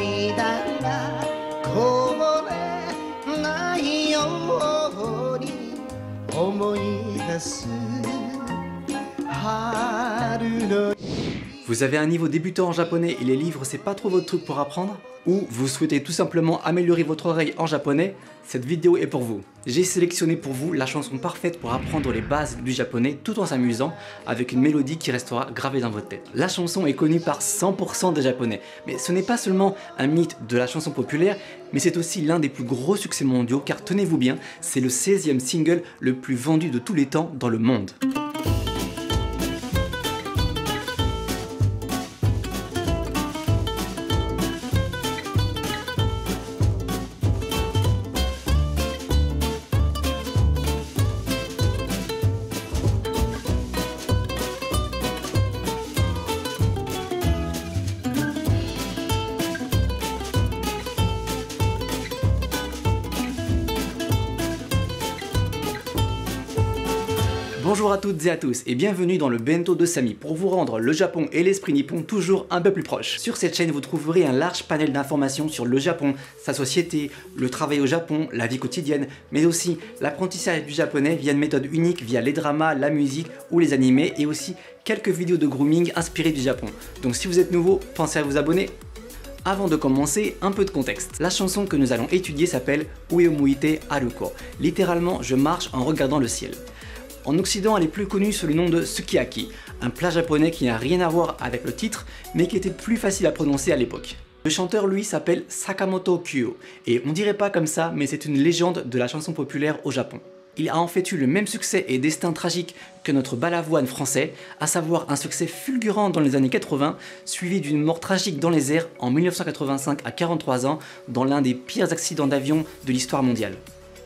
涙こぼれないように思い出す春の。Vous avez un niveau débutant en japonais et les livres c'est pas trop votre truc pour apprendre? Ou vous souhaitez tout simplement améliorer votre oreille en japonais? Cette vidéo est pour vous. J'ai sélectionné pour vous la chanson parfaite pour apprendre les bases du japonais tout en s'amusant avec une mélodie qui restera gravée dans votre tête. La chanson est connue par 100% des japonais, mais ce n'est pas seulement un mythe de la chanson populaire, mais c'est aussi l'un des plus gros succès mondiaux car tenez-vous bien, c'est le 16e single le plus vendu de tous les temps dans le monde. Bonjour à toutes et à tous et bienvenue dans le Bento de Samy pour vous rendre le Japon et l'esprit nippon toujours un peu plus proches. Sur cette chaîne vous trouverez un large panel d'informations sur le Japon, sa société, le travail au Japon, la vie quotidienne, mais aussi l'apprentissage du japonais via une méthode unique via les dramas, la musique ou les animés et aussi quelques vidéos de grooming inspirées du Japon. Donc si vous êtes nouveau, pensez à vous abonner. Avant de commencer, un peu de contexte. La chanson que nous allons étudier s'appelle Ue o Muite Aruko, littéralement je marche en regardant le ciel. En Occident, elle est plus connue sous le nom de sukiyaki, un plat japonais qui n'a rien à voir avec le titre, mais qui était plus facile à prononcer à l'époque. Le chanteur, lui, s'appelle Sakamoto Kyo, et on dirait pas comme ça, mais c'est une légende de la chanson populaire au Japon. Il a en fait eu le même succès et destin tragique que notre Balavoine français, à savoir un succès fulgurant dans les années 80, suivi d'une mort tragique dans les airs en 1985 à 43 ans, dans l'un des pires accidents d'avion de l'histoire mondiale.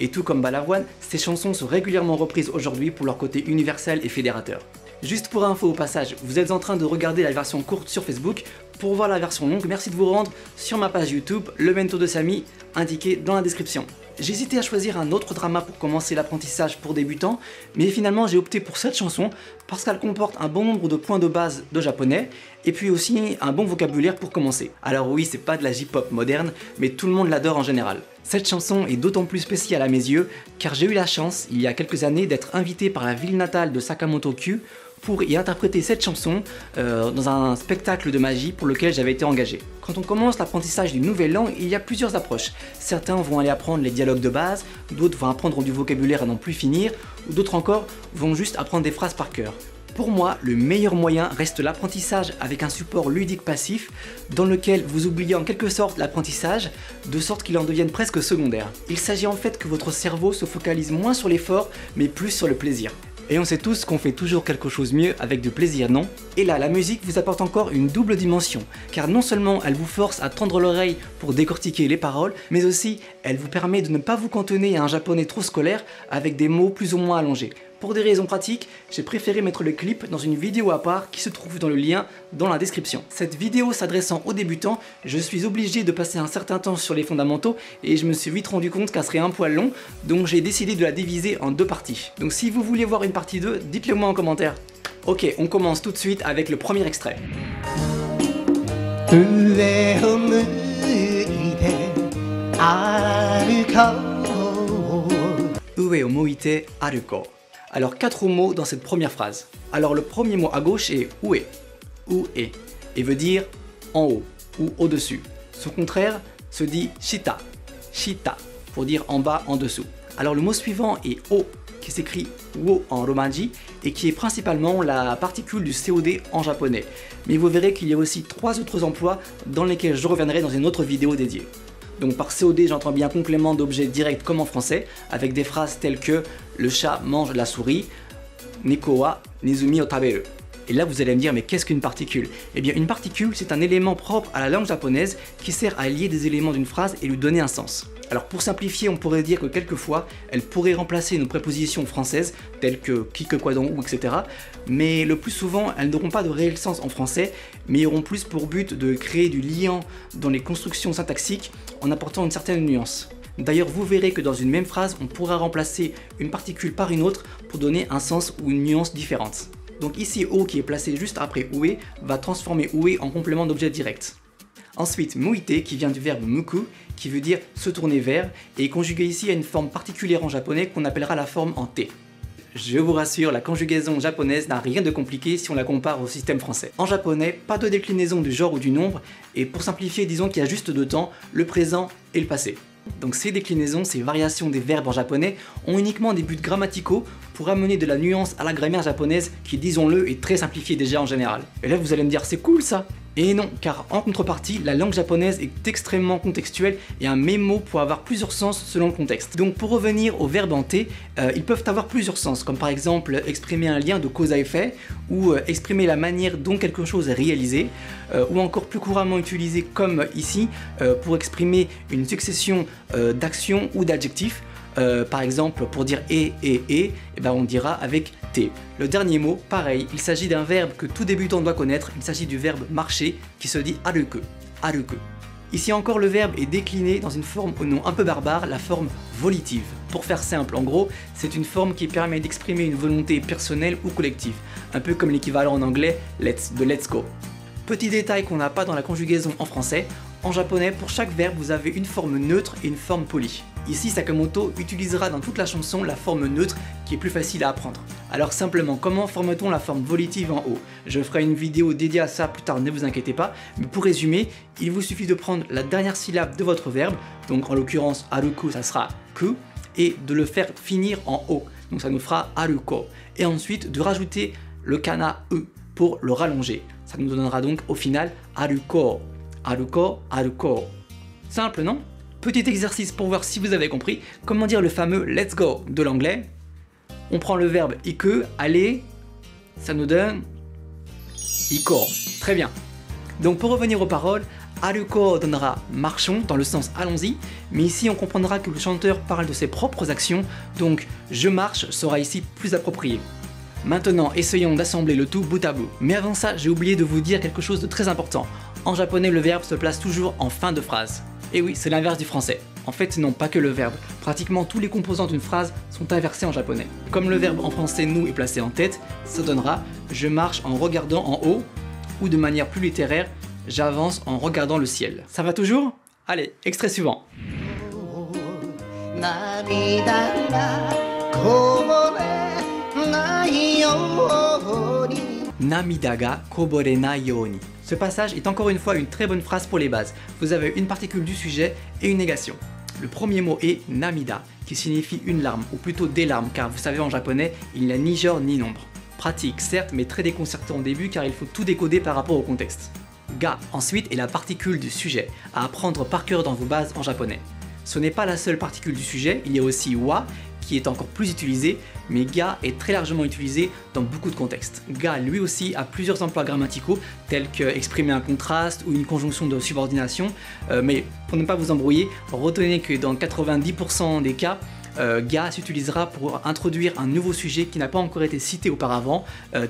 Et tout comme Balavoine, ces chansons sont régulièrement reprises aujourd'hui pour leur côté universel et fédérateur. Juste pour info au passage, vous êtes en train de regarder la version courte sur Facebook. Pour voir la version longue, merci de vous rendre sur ma page YouTube, le Bento de Samy, indiqué dans la description. J'ai hésité à choisir un autre drama pour commencer l'apprentissage pour débutants, mais finalement j'ai opté pour cette chanson parce qu'elle comporte un bon nombre de points de base de japonais et puis aussi un bon vocabulaire pour commencer. Alors oui, c'est pas de la J-pop moderne, mais tout le monde l'adore en général. Cette chanson est d'autant plus spéciale à mes yeux car j'ai eu la chance, il y a quelques années, d'être invité par la ville natale de Sakamoto Kyo pour y interpréter cette chanson dans un spectacle de magie pour lequel j'avais été engagé. Quand on commence l'apprentissage d'une nouvelle langue, il y a plusieurs approches. Certains vont aller apprendre les dialogues de base, d'autres vont apprendre du vocabulaire à n'en plus finir, ou d'autres encore vont juste apprendre des phrases par cœur. Pour moi, le meilleur moyen reste l'apprentissage avec un support ludique passif dans lequel vous oubliez en quelque sorte l'apprentissage de sorte qu'il en devienne presque secondaire. Il s'agit en fait que votre cerveau se focalise moins sur l'effort mais plus sur le plaisir. Et on sait tous qu'on fait toujours quelque chose mieux avec du plaisir, non? Et là, la musique vous apporte encore une double dimension, car non seulement elle vous force à tendre l'oreille pour décortiquer les paroles, mais aussi elle vous permet de ne pas vous cantonner à un japonais trop scolaire avec des mots plus ou moins allongés. Pour des raisons pratiques, j'ai préféré mettre le clip dans une vidéo à part qui se trouve dans le lien dans la description. Cette vidéo s'adressant aux débutants, je suis obligé de passer un certain temps sur les fondamentaux et je me suis vite rendu compte qu'elle serait un poil long, donc j'ai décidé de la diviser en deux parties. Donc si vous voulez voir une partie 2, dites-le moi en commentaire. Ok, on commence tout de suite avec le premier extrait. Ue o muite aruko. Alors 4 mots dans cette première phrase. Alors le premier mot à gauche est ue, ue, et veut dire en haut ou au-dessus. Son contraire se dit shita, shita, pour dire en bas, en dessous. Alors le mot suivant est o, qui s'écrit wo en romaji et qui est principalement la particule du COD en japonais. Mais vous verrez qu'il y a aussi 3 autres emplois dans lesquels je reviendrai dans une autre vidéo dédiée. Donc par COD, j'entends bien complément d'objet direct comme en français, avec des phrases telles que « le chat mange la souris »,« Neko wa nezumi o taberu ». Et là vous allez me dire, mais qu'est-ce qu'une particule? Eh bien une particule, c'est un élément propre à la langue japonaise qui sert à lier des éléments d'une phrase et lui donner un sens. Alors pour simplifier, on pourrait dire que quelquefois, elle pourrait remplacer nos prépositions françaises, telles que qui, que, quoi, donc, ou, etc. Mais le plus souvent, elles n'auront pas de réel sens en français, mais auront plus pour but de créer du lien dans les constructions syntaxiques en apportant une certaine nuance. D'ailleurs, vous verrez que dans une même phrase, on pourra remplacer une particule par une autre pour donner un sens ou une nuance différente. Donc ici, O qui est placé juste après OUE va transformer OUE en complément d'objet direct. Ensuite, muite qui vient du verbe muku, qui veut dire se tourner vers, et est conjugué ici à une forme particulière en japonais qu'on appellera la forme en T. Je vous rassure, la conjugaison japonaise n'a rien de compliqué si on la compare au système français. En japonais, pas de déclinaison du genre ou du nombre, et pour simplifier, disons qu'il y a juste deux temps, le présent et le passé. Donc ces déclinaisons, ces variations des verbes en japonais ont uniquement des buts grammaticaux pour amener de la nuance à la grammaire japonaise qui, disons-le, est très simplifiée déjà en général. Et là vous allez me dire c'est cool ça. Et non, car en contrepartie, la langue japonaise est extrêmement contextuelle et un même mot peut avoir plusieurs sens selon le contexte. Donc pour revenir aux verbes en T, ils peuvent avoir plusieurs sens, comme par exemple exprimer un lien de cause à effet, ou exprimer la manière dont quelque chose est réalisé, ou encore plus couramment utilisé comme ici, pour exprimer une succession d'actions ou d'adjectifs. Par exemple, pour dire et ben on dira avec T. Le dernier mot, pareil, il s'agit d'un verbe que tout débutant doit connaître, il s'agit du verbe marcher qui se dit aruku, aruku. Ici encore, le verbe est décliné dans une forme au nom un peu barbare, la forme volitive. Pour faire simple, en gros, c'est une forme qui permet d'exprimer une volonté personnelle ou collective, un peu comme l'équivalent en anglais de let's go. Petit détail qu'on n'a pas dans la conjugaison en français, en japonais, pour chaque verbe, vous avez une forme neutre et une forme polie. Ici, Sakamoto utilisera dans toute la chanson la forme neutre qui est plus facile à apprendre. Alors simplement, comment forme-t-on la forme volitive en haut? Je ferai une vidéo dédiée à ça plus tard, ne vous inquiétez pas, mais pour résumer, il vous suffit de prendre la dernière syllabe de votre verbe, donc en l'occurrence aruku, ça sera ku, et de le faire finir en o, donc ça nous fera aruko, et ensuite de rajouter le kana e pour le rallonger. Ça nous donnera donc au final aruko, aruko, aruko. Simple, non? Petit exercice pour voir si vous avez compris, comment dire le fameux let's go de l'anglais. On prend le verbe iku, aller, ça nous donne iko. Très bien. Donc pour revenir aux paroles, aruko donnera marchons dans le sens allons-y, mais ici on comprendra que le chanteur parle de ses propres actions, donc je marche sera ici plus approprié. Maintenant, essayons d'assembler le tout bout à bout. Mais avant ça, j'ai oublié de vous dire quelque chose de très important. En japonais, le verbe se place toujours en fin de phrase. Et oui, c'est l'inverse du français. En fait, non, pas que le verbe. Pratiquement tous les composants d'une phrase sont inversés en japonais. Comme le verbe en français nous est placé en tête, ça donnera « je marche en regardant en haut » ou de manière plus littéraire « j'avance en regardant le ciel ». Ça va toujours? Allez, extrait suivant. Namida ga koborenai yoni. Ce passage est encore une fois une très bonne phrase pour les bases. Vous avez une particule du sujet et une négation. Le premier mot est namida, qui signifie une larme, ou plutôt des larmes, car vous savez en japonais, il n'y a ni genre ni nombre. Pratique, certes, mais très déconcertant au début car il faut tout décoder par rapport au contexte. Ga, ensuite, est la particule du sujet, à apprendre par cœur dans vos bases en japonais. Ce n'est pas la seule particule du sujet, il y a aussi wa, qui est encore plus utilisé, mais ga est très largement utilisé dans beaucoup de contextes. Ga lui aussi a plusieurs emplois grammaticaux, tels que exprimer un contraste ou une conjonction de subordination, mais pour ne pas vous embrouiller, retenez que dans 90% des cas, ga s'utilisera pour introduire un nouveau sujet qui n'a pas encore été cité auparavant,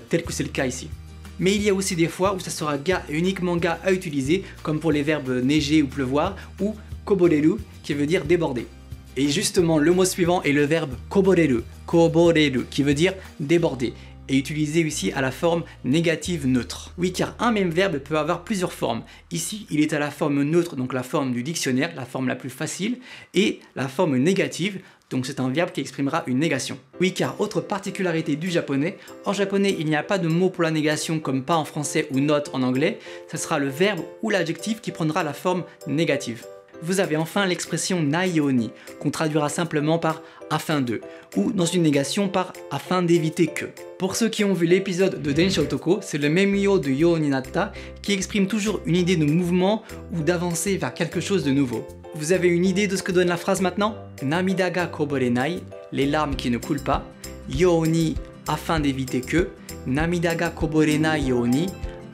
tel que c'est le cas ici. Mais il y a aussi des fois où ça sera ga et uniquement ga à utiliser, comme pour les verbes neiger ou pleuvoir, ou koboreru, qui veut dire déborder. Et justement, le mot suivant est le verbe koboreru, koboreru, qui veut dire déborder, et utilisé ici à la forme négative neutre. Oui, car un même verbe peut avoir plusieurs formes. Ici, il est à la forme neutre, donc la forme du dictionnaire, la forme la plus facile, et la forme négative, donc c'est un verbe qui exprimera une négation. Oui, car autre particularité du japonais, en japonais il n'y a pas de mot pour la négation comme pas en français ou not en anglais, ce sera le verbe ou l'adjectif qui prendra la forme négative. Vous avez enfin l'expression naioni, qu'on traduira simplement par afin de, ou dans une négation par afin d'éviter que. Pour ceux qui ont vu l'épisode de Densha Otoko, c'est le memyo de yo ni natta qui exprime toujours une idée de mouvement ou d'avancer vers quelque chose de nouveau. Vous avez une idée de ce que donne la phrase maintenant? Namida ga koborenai, les larmes qui ne coulent pas, yo ni, afin d'éviter que, namida ga koborenai yo ni,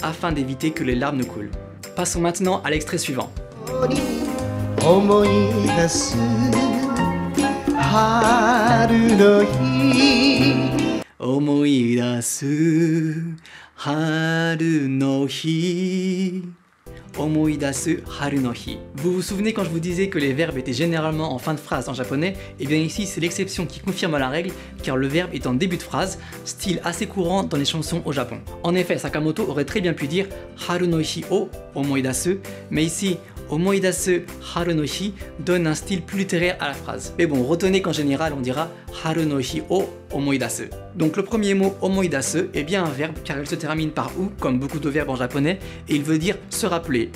afin d'éviter que les larmes ne coulent. Passons maintenant à l'extrait suivant. 思い出す春の日思い出す春の日 omoidasu haru no hi. Vous vous souvenez quand je vous disais que les verbes étaient généralement en fin de phrase en japonais? Et bien ici c'est l'exception qui confirme la règle, car le verbe est en début de phrase, style assez courant dans les chansons au Japon. En effet, Sakamoto aurait très bien pu dire haru no hi o omoidasu, mais ici omoidasu haru no hi donne un style plus littéraire à la phrase. Mais bon, retenez qu'en général on dira haru no hi o omoidasu. Donc le premier mot omoidasu est bien un verbe car il se termine par ou comme beaucoup de verbes en japonais et il veut dire se rappeler.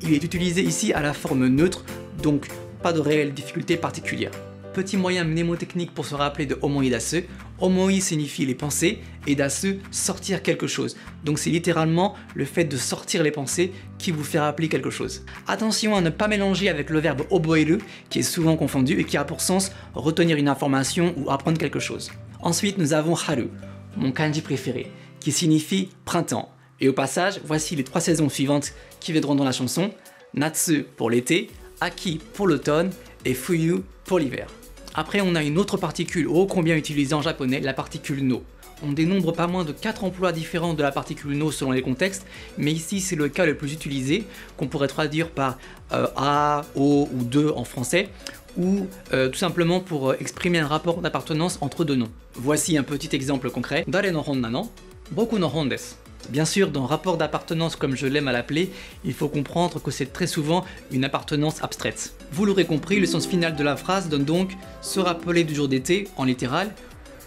Il est utilisé ici à la forme neutre, donc pas de réelle difficulté particulière. Petit moyen mnémotechnique pour se rappeler de omoidasu. Omoi signifie les pensées et dasu sortir quelque chose. Donc c'est littéralement le fait de sortir les pensées qui vous fait rappeler quelque chose. Attention à ne pas mélanger avec le verbe oboeru qui est souvent confondu et qui a pour sens retenir une information ou apprendre quelque chose. Ensuite nous avons haru, mon kanji préféré, qui signifie printemps. Et au passage, voici les 3 saisons suivantes qui viendront dans la chanson. Natsu pour l'été, Aki pour l'automne et Fuyu pour l'hiver. Après, on a une autre particule ô combien utilisée en japonais, la particule no. On dénombre pas moins de 4 emplois différents de la particule no selon les contextes, mais ici c'est le cas le plus utilisé, qu'on pourrait traduire par a, o ou de en français, ou tout simplement pour exprimer un rapport d'appartenance entre deux noms. Voici un petit exemple concret. Dare no hon nano? Boku no hon desu. Bien sûr, dans rapport d'appartenance comme je l'aime à l'appeler, il faut comprendre que c'est très souvent une appartenance abstraite. Vous l'aurez compris, le sens final de la phrase donne donc se rappeler du jour d'été en littéral,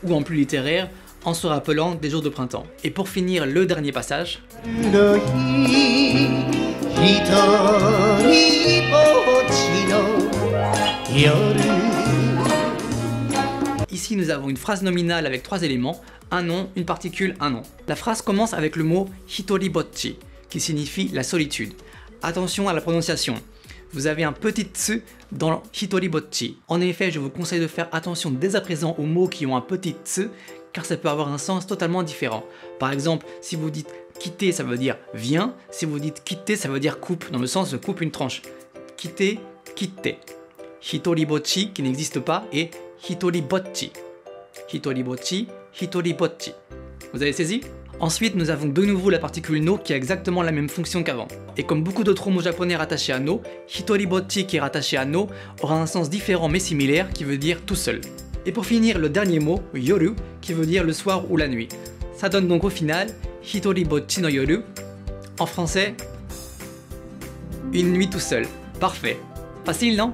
ou en plus littéraire, en se rappelant des jours de printemps. Et pour finir, le dernier passage. Ici, nous avons une phrase nominale avec 3 éléments, un nom, une particule, un nom. La phrase commence avec le mot hitoribotchi, qui signifie la solitude. Attention à la prononciation. Vous avez un petit tsu dans hitoribotchi. En effet, je vous conseille de faire attention dès à présent aux mots qui ont un petit tsu, car ça peut avoir un sens totalement différent. Par exemple, si vous dites quitter, ça veut dire viens. Si vous dites quitter, ça veut dire coupe, dans le sens de coupe une tranche. Quitter, quitter. Hitoribotchi, qui n'existe pas, et hitoribotchi. Hitoribotchi, hitoribotchi. Vous avez saisi? Ensuite, nous avons de nouveau la particule no qui a exactement la même fonction qu'avant. Et comme beaucoup d'autres mots japonais rattachés à no, hitoribotchi qui est rattaché à no aura un sens différent mais similaire qui veut dire tout seul. Et pour finir, le dernier mot, yoru, qui veut dire le soir ou la nuit. Ça donne donc au final hitoribotchi no yoru. En français, une nuit tout seul. Parfait. Facile, non?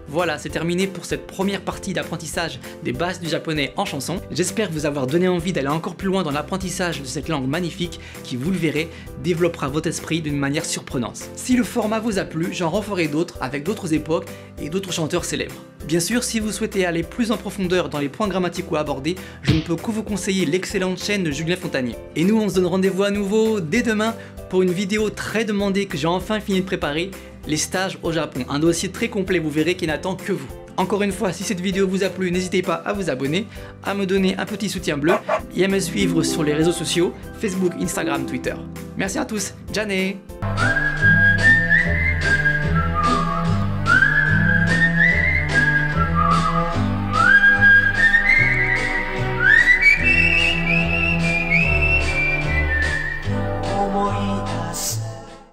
Voilà, c'est terminé pour cette première partie d'apprentissage des bases du japonais en chanson. J'espère vous avoir donné envie d'aller encore plus loin dans l'apprentissage de cette langue magnifique qui, vous le verrez, développera votre esprit d'une manière surprenante. Si le format vous a plu, j'en referai d'autres avec d'autres époques et d'autres chanteurs célèbres. Bien sûr, si vous souhaitez aller plus en profondeur dans les points grammaticaux abordés, je ne peux que vous conseiller l'excellente chaîne de Julien Fontanier. Et nous, on se donne rendez-vous à nouveau dès demain pour une vidéo très demandée que j'ai enfin fini de préparer, les stages au Japon. Un dossier très complet, vous verrez, qui n'attend que vous. Encore une fois, si cette vidéo vous a plu, n'hésitez pas à vous abonner, à me donner un petit soutien bleu et à me suivre sur les réseaux sociaux, Facebook, Instagram, Twitter. Merci à tous, Jane!